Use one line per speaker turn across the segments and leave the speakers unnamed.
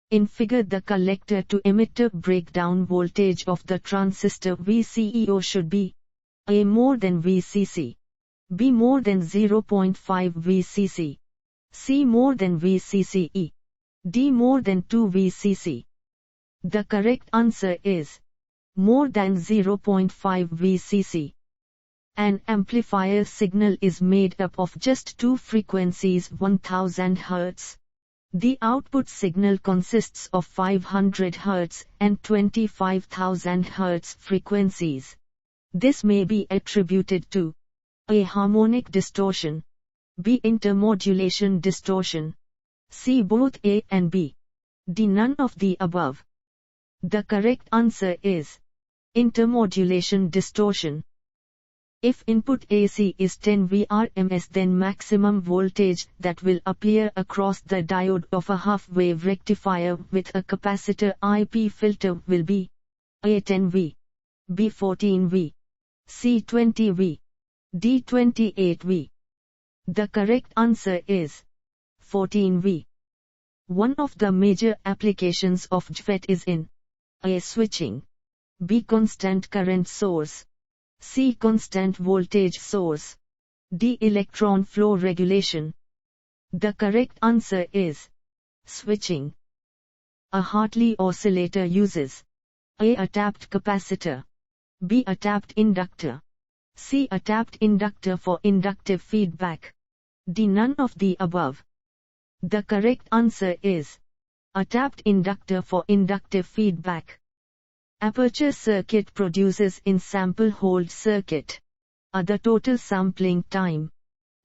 In figure, the collector to emitter breakdown voltage of the transistor VCEO should be A more than VCC, B more than 0.5 VCC, C more than VCCE, D more than 2 VCC. The correct answer is more than 0.5 VCC. An amplifier signal is made up of just two frequencies, 1000 Hz. The output signal consists of 500 Hz and 25,000 Hz frequencies. This may be attributed to A. Harmonic distortion, B. Intermodulation distortion, C. Both A and B, D. None of the above. The correct answer is intermodulation distortion. If input AC is 10 VRMS, then maximum voltage that will appear across the diode of a half-wave rectifier with a capacitor IP filter will be A 10 V, B 14 V, C 20 V, D 28 V. The correct answer is 14 V. One of the major applications of JFET is in A. Switching, B. Constant current source, C. Constant voltage source, D. Electron flow regulation. The correct answer is switching. A Hartley oscillator uses A. A tapped capacitor, B. A tapped inductor, C. A tapped inductor for inductive feedback, D. None of the above. The correct answer is a tapped inductor for inductive feedback. Aperture circuit produces in sample hold circuit. A. The total sampling time,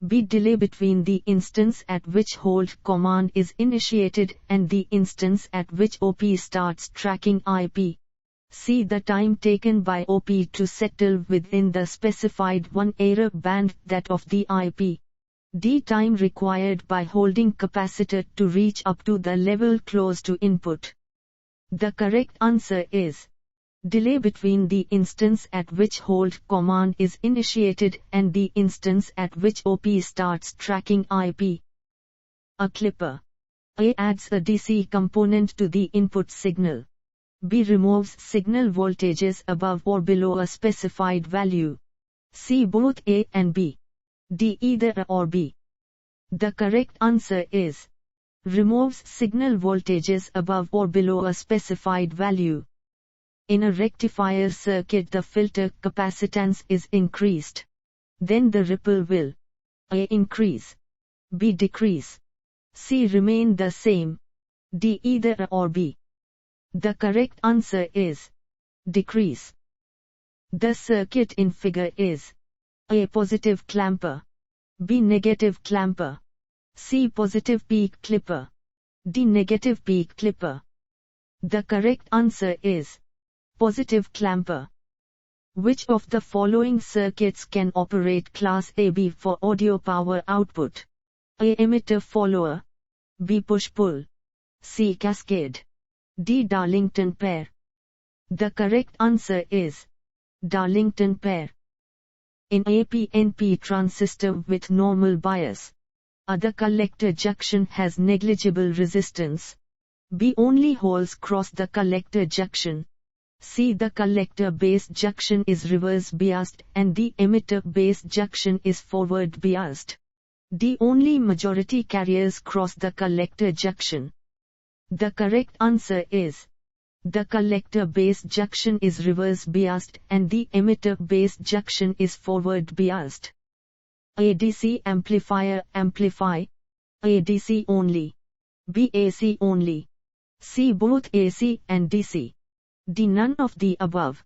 B. Delay between the instance at which hold command is initiated and the instance at which OP starts tracking IP, C. The time taken by OP to settle within the specified 1 error band, that of the IP, D. Time required by holding capacitor to reach up to the level close to input. The correct answer is delay between the instance at which hold command is initiated and the instance at which OP starts tracking IP. A clipper. A. Adds a DC component to the input signal. B. Removes signal voltages above or below a specified value. C. Both A and B. D. Either A or B. The correct answer is removes signal voltages above or below a specified value. In a rectifier circuit, the filter capacitance is increased. Then the ripple will A. Increase, B. Decrease, C. Remain the same, D. Either A or B. The correct answer is decrease. The circuit in figure is A. Positive clamper, B. Negative clamper, C. Positive peak clipper, D. Negative peak clipper. The correct answer is positive clamper. Which of the following circuits can operate class AB for audio power output? A. Emitter follower, B. Push-pull, C. Cascade, D. Darlington pair. The correct answer is Darlington pair. In a PNP transistor with normal bias, A. The collector junction has negligible resistance, B. Only holes cross the collector junction, C. The collector base junction is reverse biased and the emitter base junction is forward biased, D. Only majority carriers cross the collector junction. The correct answer is the collector base junction is reverse biased and the emitter base junction is forward biased. A. DC amplifier amplify, A. DC only, B. AC only, C. Both AC and DC, D. None of the above.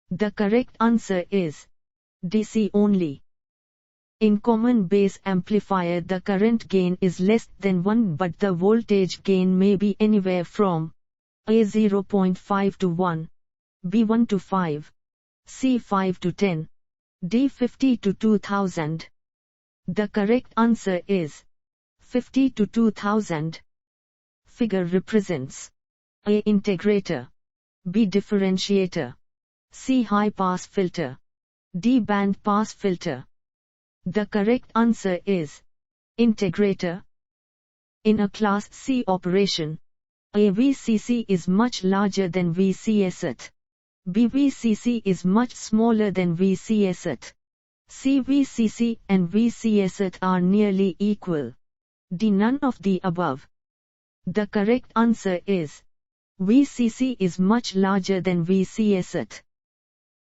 The correct answer is DC only. In common base amplifier, the current gain is less than 1, but the voltage gain may be anywhere from A. 0.5 to 1, B. 1 to 5, C. 5 to 10, D. 50 to 2000. The correct answer is 50 to 2000. Figure represents A. Integrator, B. Differentiator, C. High pass filter, D. Band pass filter. The correct answer is integrator. In a class C operation, A. VCC is much larger than VCSat. B. VCC is much smaller than VCSat. C. VCC and VCSat are nearly equal. D. None of the above. The correct answer is VCC is much larger than VCSat.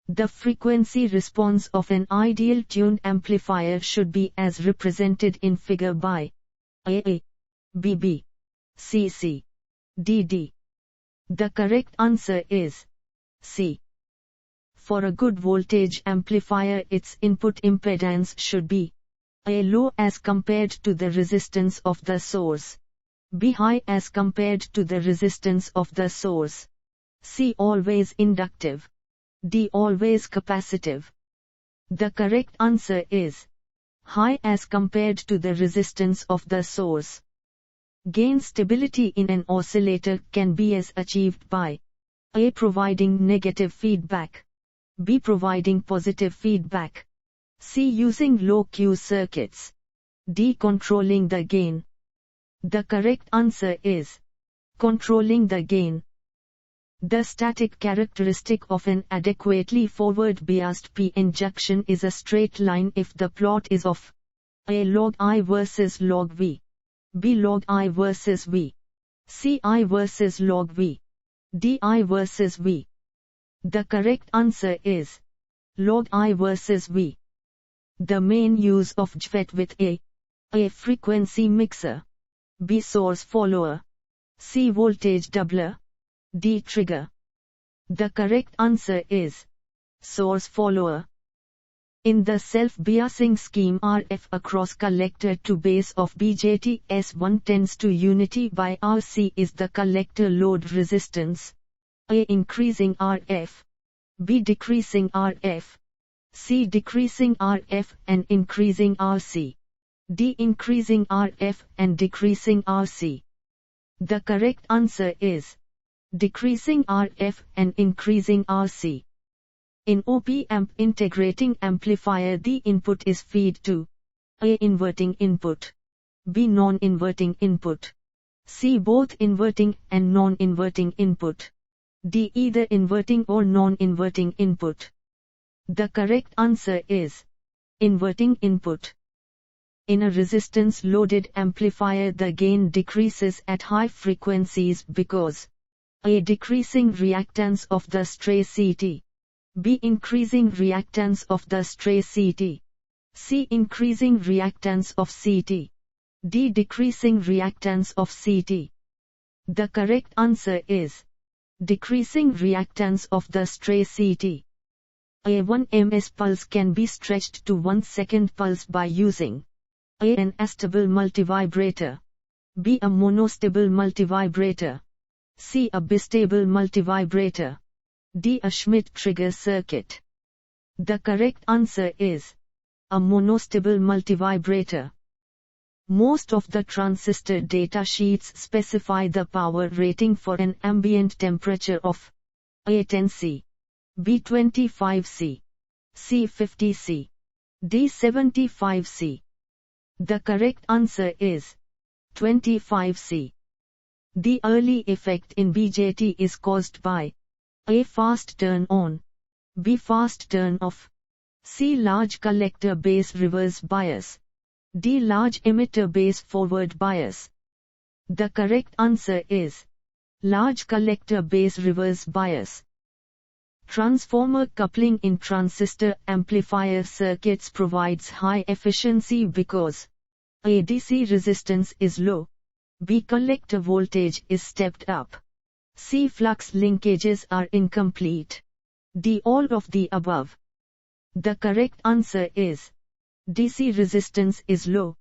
The frequency response of an ideal tuned amplifier should be as represented in figure by A, B, B, C, C, D, D. The correct answer is C. For a good voltage amplifier, its input impedance should be A. Low as compared to the resistance of the source. B. High as compared to the resistance of the source. C. Always inductive. D. Always capacitive. The correct answer is high as compared to the resistance of the source. Gain stability in an oscillator can be as achieved by A. Providing negative feedback. B. Providing positive feedback. C. Using low Q circuits. D. Controlling the gain. The correct answer is controlling the gain. The static characteristic of an adequately forward-biased p-n junction is a straight line if the plot is of A. Log I versus log V. B. Log I versus V. C. I versus log V. D. I versus V. The correct answer is log I versus V. The main use of JFET with A. Frequency mixer. B. Source follower. C. Voltage doubler. D. Trigger. The correct answer is source follower. In the self-biasing scheme, RF across collector to base of BJT S1 tends to unity by RC is the collector load resistance. A. Increasing RF. B. Decreasing RF. C. Decreasing RF and increasing RC. D. Increasing RF and decreasing RC. The correct answer is decreasing RF and increasing RC. In op-amp integrating amplifier, the input is fed to A. Inverting input. B. Non-inverting input. C. Both inverting and non-inverting input. D. Either inverting or non-inverting input. The correct answer is inverting input. In a resistance-loaded amplifier, the gain decreases at high frequencies because A. Decreasing reactance of the stray CT. B. Increasing reactance of the stray CT. C. Increasing reactance of CT. D. Decreasing reactance of CT. The correct answer is decreasing reactance of the stray CT. A 1 ms pulse can be stretched to 1 second pulse by using A. An astable multivibrator. B. A monostable multivibrator. C. A bistable multivibrator. D. A Schmidt trigger circuit. The correct answer is a monostable multivibrator. Most of the transistor data sheets specify the power rating for an ambient temperature of A. 10 C. B. 25 C. C. 50 C. D. 75 C. The correct answer is 25 C. The early effect in BJT is caused by A. Fast turn on. B. Fast turn off. C. Large collector base reverse bias. D. Large emitter base forward bias. The correct answer is large collector base reverse bias. Transformer coupling in transistor amplifier circuits provides high efficiency because A. DC resistance is low. B. Collector voltage is stepped up. C. Flux linkages are incomplete. D. All of the above. The correct answer is DC resistance is low.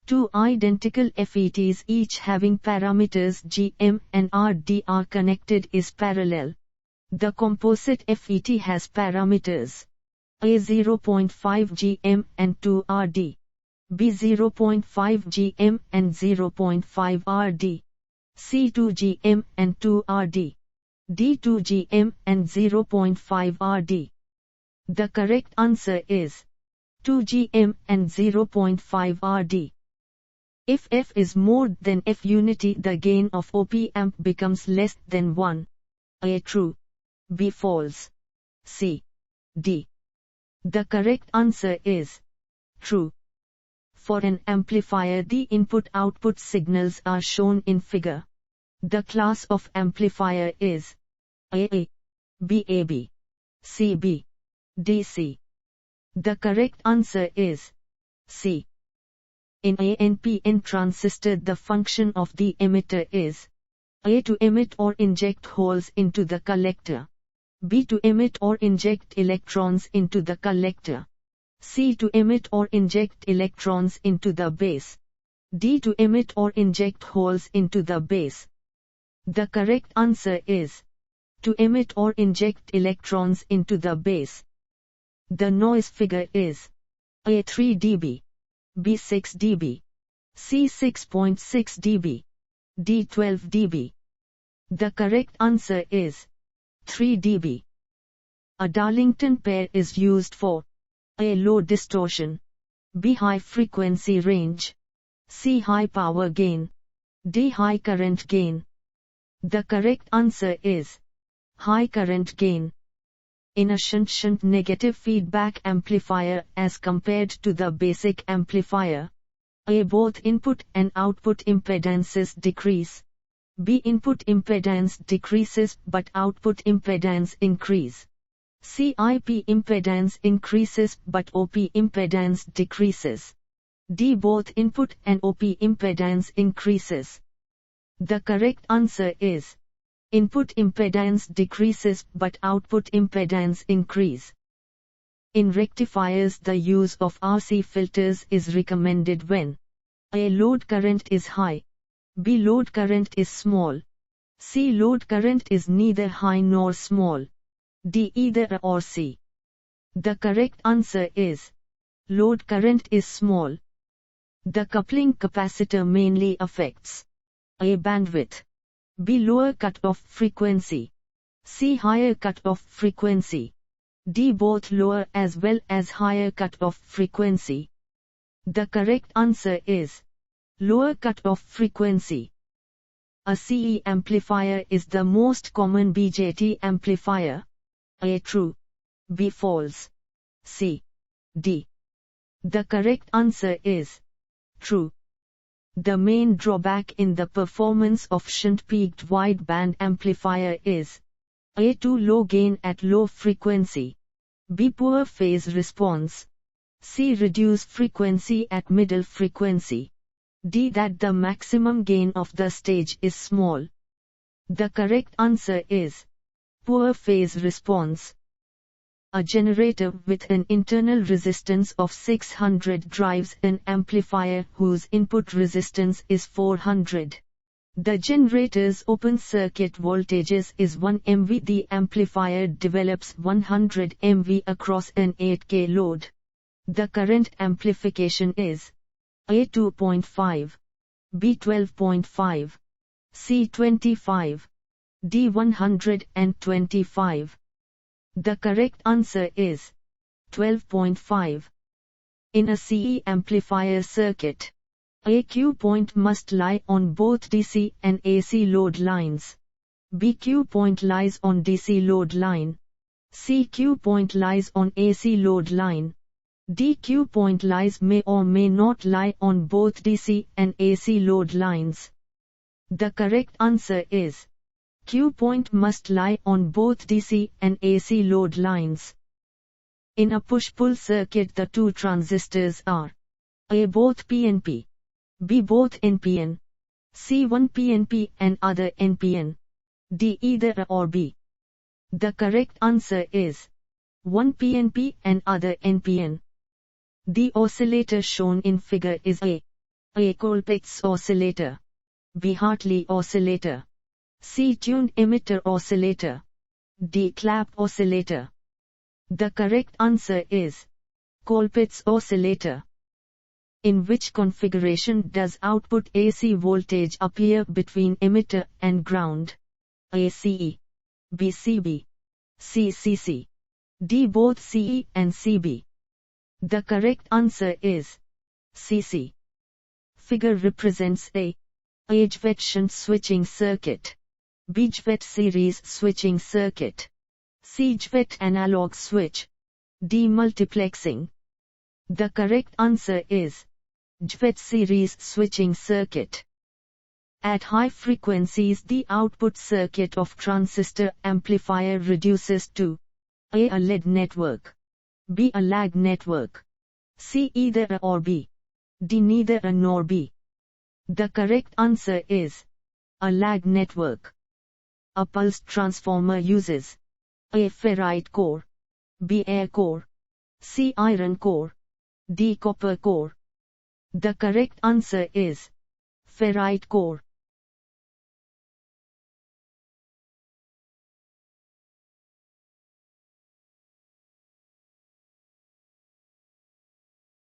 Two identical FETs each having parameters Gm and Rd are connected is parallel. The composite FET has parameters A. 0.5 Gm and 2 Rd. B. 0.5 Gm and 0.5 Rd. C. 2 Gm and 2 Rd. D. 2 Gm and 0.5 Rd. The correct answer is 2 Gm and 0.5 Rd. If F is more than F unity, the gain of op-amp becomes less than 1. A. True. B. False. C. D. The correct answer is true. For an amplifier, the input-output signals are shown in figure. The class of amplifier is AA, BAB, CB, DC. The correct answer is C. In a NPN transistor, the function of the emitter is A. To emit or inject holes into the collector. B. To emit or inject electrons into the collector. C. To emit or inject electrons into the base. D. To emit or inject holes into the base. The correct answer is to emit or inject electrons into the base. The noise figure is A. 3 dB, B. 6 dB, C. 6.6 dB, D. 12 dB. The correct answer is 3 dB. A Darlington pair is used for A. Low distortion, B. High frequency range, C. High power gain, D. High current gain. The correct answer is high current gain. In a shunt negative feedback amplifier as compared to the basic amplifier, A. Both input and output impedances decrease, B. Input impedance decreases but output impedance increase, C. IP impedance increases but OP impedance decreases, D. Both input and OP impedance increases. The correct answer is input impedance decreases but output impedance increase. In rectifiers, the use of RC filters is recommended when A. Load current is high, B. Load current is small, C. Load current is neither high nor small, D. Either A or C. The correct answer is load current is small. The coupling capacitor mainly affects A. Bandwidth, B. Lower cutoff frequency, C. Higher cutoff frequency, D. Both lower as well as higher cutoff frequency. The correct answer is lower cutoff frequency. A CE amplifier is the most common BJT amplifier. A. True, B. False, C. D. The correct answer is true. The main drawback in the performance of shunt-peaked wideband amplifier is A. Too low gain at low frequency, B. Poor phase response, C. Reduced frequency at middle frequency, D. That the maximum gain of the stage is small. The correct answer is poor phase response. A generator with an internal resistance of 600 drives an amplifier whose input resistance is 400. The generator's open circuit voltages is 1 mV. The amplifier develops 100 mV across an 8K load. The current amplification is A. 2.5, B. 12.5, C. 25, D. 125. The correct answer is 12.5. In a CE amplifier circuit, A. Q point must lie on both DC and AC load lines. B. Q point lies on DC load line. C. Q point lies on AC load line. D. Q point lies may or may not lie on both DC and AC load lines. The correct answer is Q point must lie on both DC and AC load lines. In a push-pull circuit, the two transistors are A. Both PNP, B. Both NPN, C. One PNP and other NPN, D. Either A or B. The correct answer is one PNP and other NPN. The oscillator shown in figure is A. Colpitts oscillator, B. Hartley oscillator, C. Tuned emitter oscillator, D. Clap oscillator. The correct answer is Colpitts oscillator. In which configuration does output AC voltage appear between emitter and ground? A. CE, B. CB, C. CC, D. Both CE and CB. The correct answer is CC. figure represents A. JFET shunt switching circuit. B. JFET series switching circuit. C. JFET analog switch. D. Multiplexing. The correct answer is JFET series switching circuit. At high frequencies, the output circuit of transistor amplifier reduces to A. a lead network. B. a lag network. C. either A or B. D. neither A nor B. The correct answer is a lag network. A pulse transformer uses A. ferrite core. B. air core. C. iron core. D. copper core. The correct answer is ferrite core.